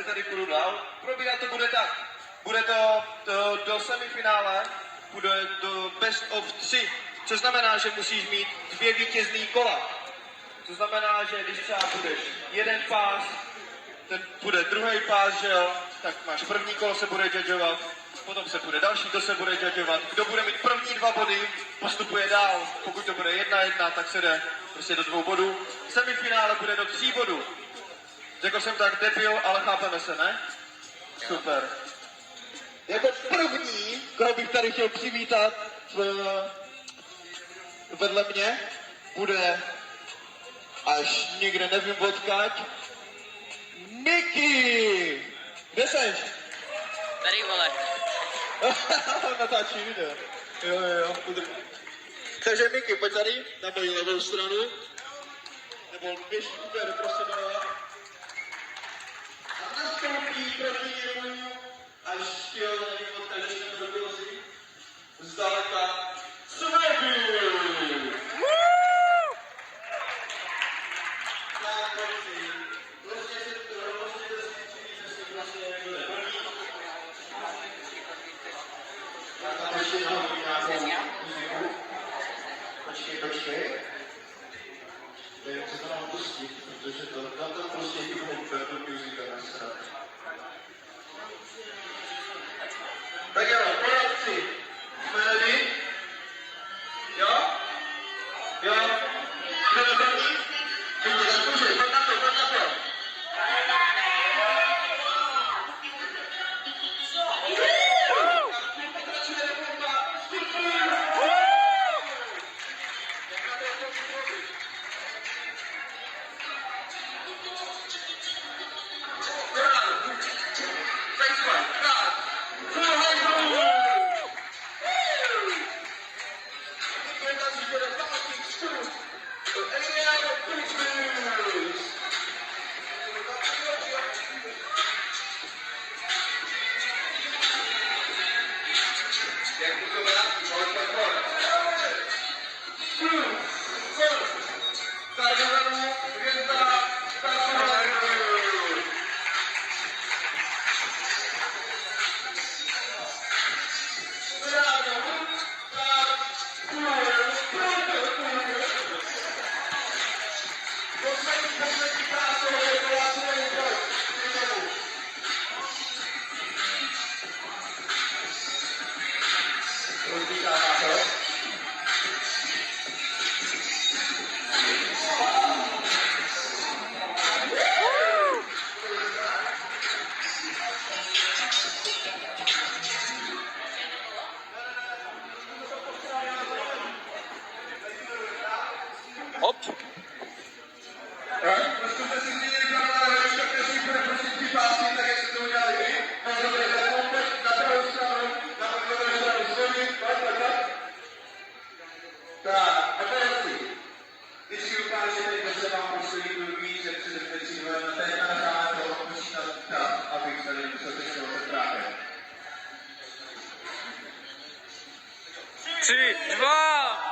tady půjdu dál. Probíhat to bude tak. Bude to do semifinále, bude do best of 3, což znamená, že musíš mít 2 vítězný kola. To znamená, že když třeba budeš jeden pás, ten bude druhý pás, že jo, tak máš první kolo se bude judgeovat, potom se bude další, to se bude judgeovat. Kdo bude mít první 2 body, postupuje dál. Pokud to bude 1-1, tak se jde prostě do 2 bodů. Semifinále bude do 3 bodů. Řekl jsem tak debil, ale chápeme se, ne? Super. Jako první, koho bych tady chtěl přivítat vedle mě, bude až někde nevím odkud, Miky! Kde seš? Tady, vole. Natáčí video. Jo, udrž. Takže Miky, pojď tady, na moji levou stranu. Nebo běž úplně prostě doleva. A nastoupí proti němu, až chtěl nevím odkud, ještě nedobil si. Zdaleka. Svědu! Počkej. Nevím, co to mám pustit, protože to tam prostě tu music a nasrat. Tak jo, poradci. Jsme ready? Jo? Jdeme první? Vidíte, zkušej, pojď na to. Hop. Zkuste si změnit kanál, když tak si bude prostě ty pásy, tak jak jste to udělali vy. Máš dobrý telefon, na pravou stranu, na pravou stranu schodit, tak. Tak, a poradci. Vždycky ukážete, kdo se vám poslední víc, jak se defecívat, na teď nadáme to, musí nás ptát, abych tady musel řešil to právě. 3, 2,